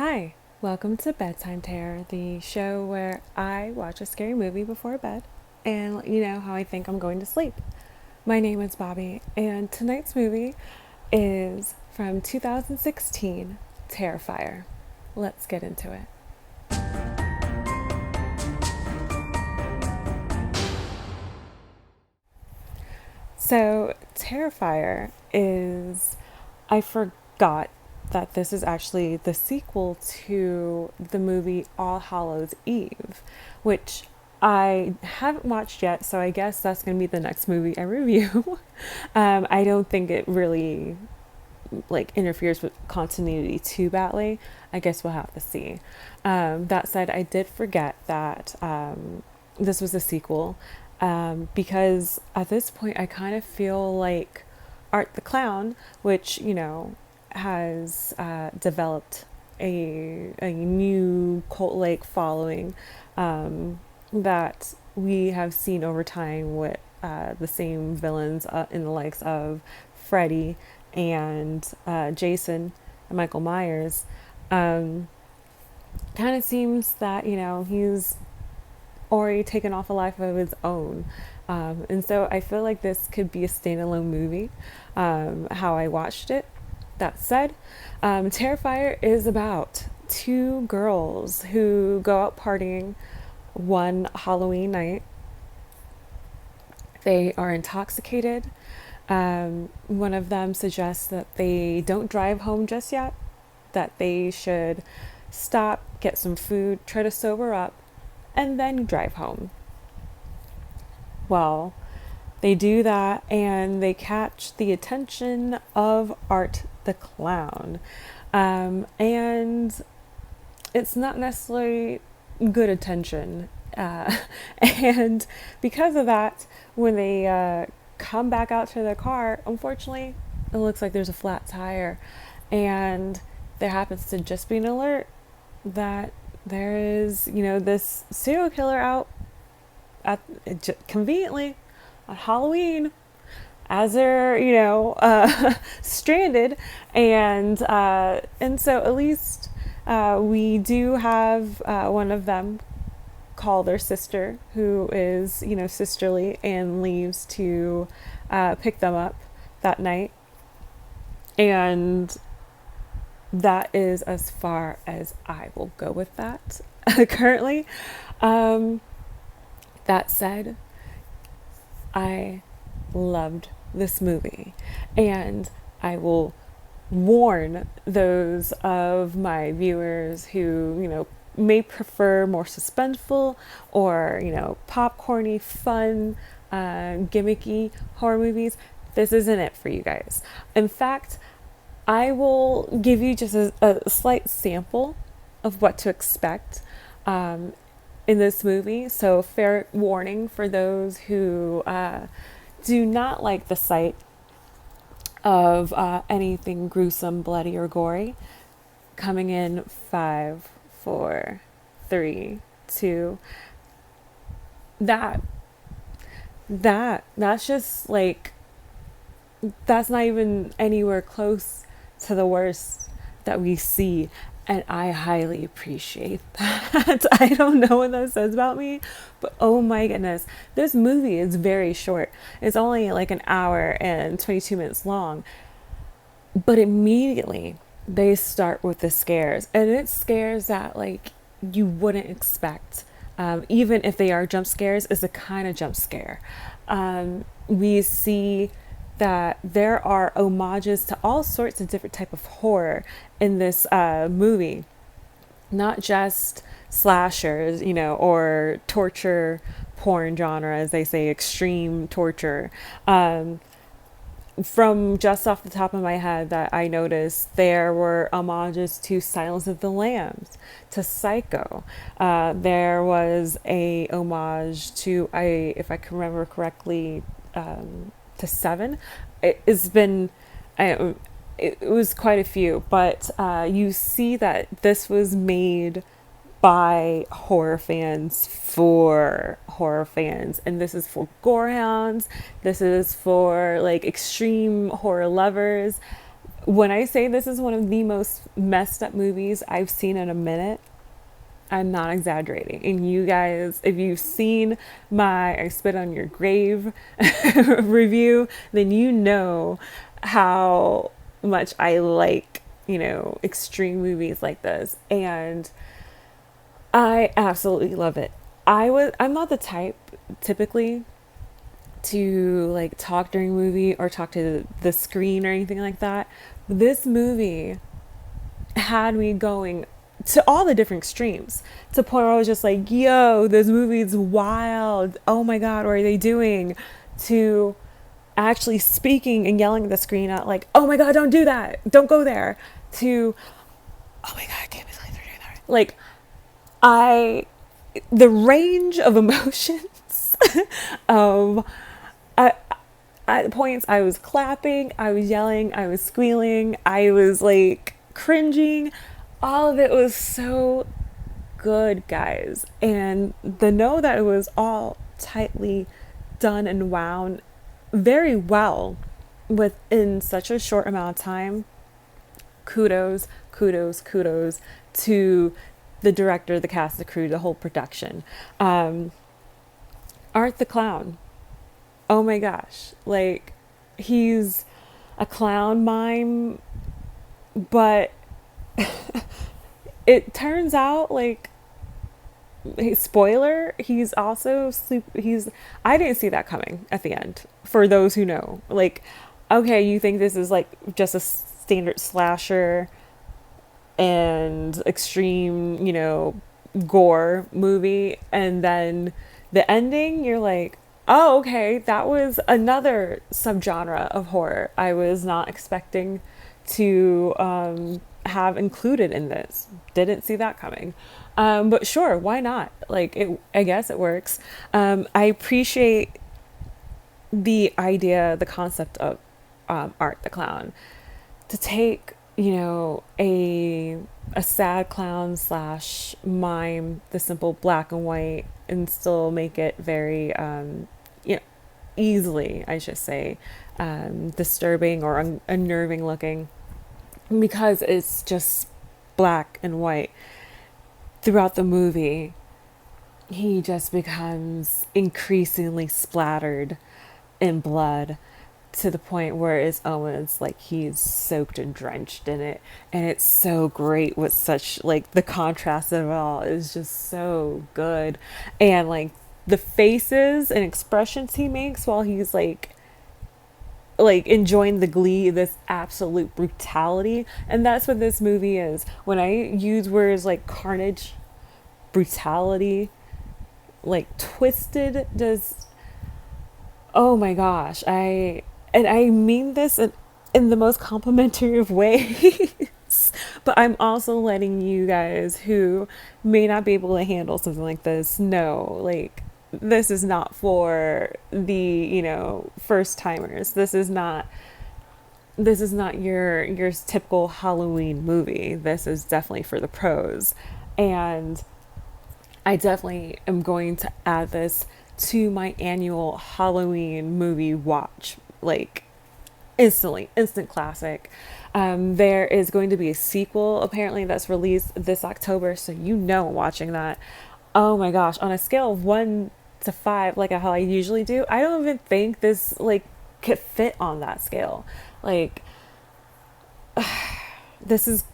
Hi, welcome to Bedtime Terror, the show where I watch a scary movie before bed and let you know how I think I'm going to sleep. My name is Bobby, and tonight's movie is from 2016, Terrifier. Let's get into it. So, Terrifier is. I forgot that this is actually the sequel to the movie All Hallows Eve, which I haven't watched yet, so I guess that's going to be the next movie I review. I don't think it really interferes with continuity too badly. I guess we'll have to see. That said, I did forget that this was a sequel because at this point I kind of feel like Art the Clown, which has developed a new cult like following that we have seen over time with the same villains in the likes of Freddy and Jason and Michael Myers. Um, Kind of seems that he's already taken off a life of his own. And so I feel like this could be a standalone movie, how I watched it. That said, Terrifier is about two girls who go out partying one Halloween night. They are intoxicated. One of them suggests that they don't drive home just yet, that they should stop, get some food, try to sober up, and then drive home. Well, they do that and they catch the attention of Art the Clown. And it's not necessarily good attention. And because of that, when they come back out to their car, unfortunately, it looks like there's a flat tire. And there happens to just be an alert that there is, this serial killer out at conveniently on Halloween as they're, stranded, and so at least we do have one of them call their sister, who is, sisterly, and leaves to pick them up that night, and that is as far as I will go with that currently. That said, I loved this movie, and I will warn those of my viewers who, may prefer more suspenseful or, popcorny, fun, gimmicky horror movies. This isn't it for you guys. In fact, I will give you just a slight sample of what to expect in this movie. So, fair warning for those who do not like the sight of anything gruesome, bloody, or gory. Coming in 5, 4, 3, 2. That that's just like, that's not even anywhere close to the worst that we see, and I highly appreciate that. I don't know what that says about me, but oh my goodness, this movie is very short. It's only like an hour and 22 minutes long, but immediately they start with the scares, and it's scares that like you wouldn't expect. Even if they are jump scares, it's a kind of jump scare. We see that there are homages to all sorts of different type of horror in this movie, not just slashers, or torture porn genre, as they say, extreme torture. From just off the top of my head that I noticed, there were homages to Silence of the Lambs, to Psycho. There was a homage to, if I can remember correctly, to Seven. It's been, it was quite a few, but you see that this was made by horror fans for horror fans, and this is for gorehounds. This is for like extreme horror lovers. When I say this is one of the most messed up movies I've seen in a minute, I'm not exaggerating. And you guys, if you've seen my I Spit on Your Grave review, then you know how much I like, extreme movies like this. And I absolutely love it. I'm not the type typically to like talk during a movie or talk to the screen or anything like that. This movie had me going to all the different extremes to the point where I was just like, yo, this movie's wild. Oh my God, what are they doing? To actually speaking and yelling at the screen out like, oh my God, don't do that. Don't go there. To, oh my God, I can't believe they're doing that. Like, the range of emotions of, I, at points I was clapping, I was yelling, I was squealing, I was like cringing. All of it was so good, guys. And the know that it was all tightly done and wound very well within such a short amount of time. Kudos, kudos, kudos to the director, the cast, the crew, the whole production. Art the Clown. Oh my gosh. Like, he's a clown mime, but it turns out, like, spoiler, he's also I didn't see that coming at the end, for those who know. Like, okay, you think this is like just a standard slasher and extreme, gore movie, and then the ending, you're like, oh, okay, that was another subgenre of horror I was not expecting to have included in this. Didn't see that coming. But sure, why not? Like, I guess it works. I appreciate the idea, the concept of Art the Clown, to take, a sad clown slash mime, the simple black and white, and still make it very, easily, I should say, disturbing or unnerving looking, because it's just black and white. Throughout the movie, he just becomes increasingly splattered in blood, to the point where it's almost like he's soaked and drenched in it. And it's so great with such, like, the contrast of it all is just so good. And like the faces and expressions he makes while he's like enjoying the glee, this absolute brutality. And that's what this movie is. When I use words like carnage, brutality, like twisted, does, oh my gosh, I mean this in the most complimentary of ways. But I'm also letting you guys who may not be able to handle something like this know, like, this is not for the, first timers. This is not your typical Halloween movie. This is definitely for the pros. And I definitely am going to add this to my annual Halloween movie watch. Like, instantly, instant classic. There is going to be a sequel apparently that's released this October, so watching that. Oh my gosh, on a scale of 1 to 5, like how I usually do, I don't even think this like could fit on that scale. Like, this is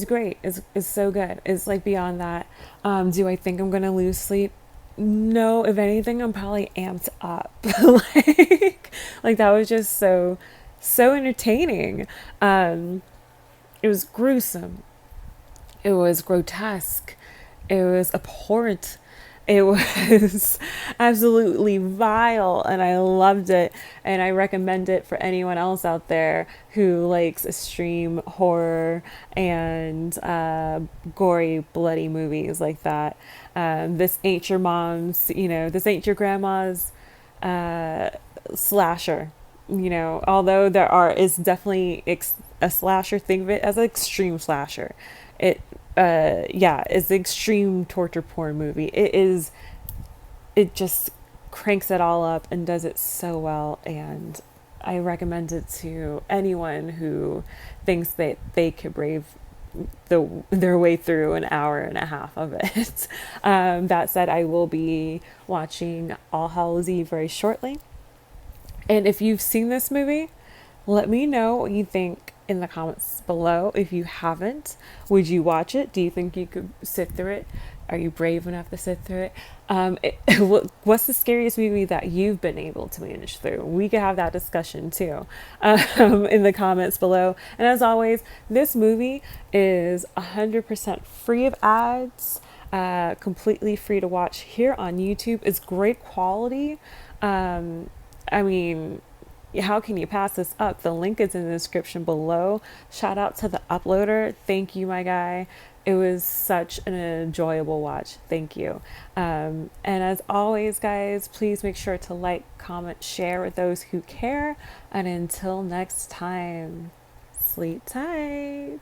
great. Is so good. It's like beyond that. Do I think I'm gonna lose sleep? No. If anything, I'm probably amped up. like that was just so entertaining. It was gruesome. It was grotesque. It was abhorrent. It was absolutely vile, and I loved it. And I recommend it for anyone else out there who likes extreme horror and gory, bloody movies like that. This ain't your mom's, this ain't your grandma's slasher. Although is definitely a slasher, think of it as an extreme slasher. It's the extreme torture porn movie. It just cranks it all up and does it so well. And I recommend it to anyone who thinks that they could brave their way through an hour and a half of it. That said, I will be watching All Hallows Eve very shortly. And if you've seen this movie, let me know what you think in the comments below. If you haven't, would you watch it? Do you think you could sit through it? Are you brave enough to sit through it? What's the scariest movie that you've been able to manage through? We could have that discussion too, in the comments below. And as always, this movie is 100% free of ads, completely free to watch here on YouTube. It's great quality. I mean, how can you pass this up? The link is in the description below. Shout out to the uploader. Thank you, my guy. It was such an enjoyable watch. Thank you. And as always, guys, please make sure to like, comment, share with those who care. And until next time, sleep tight.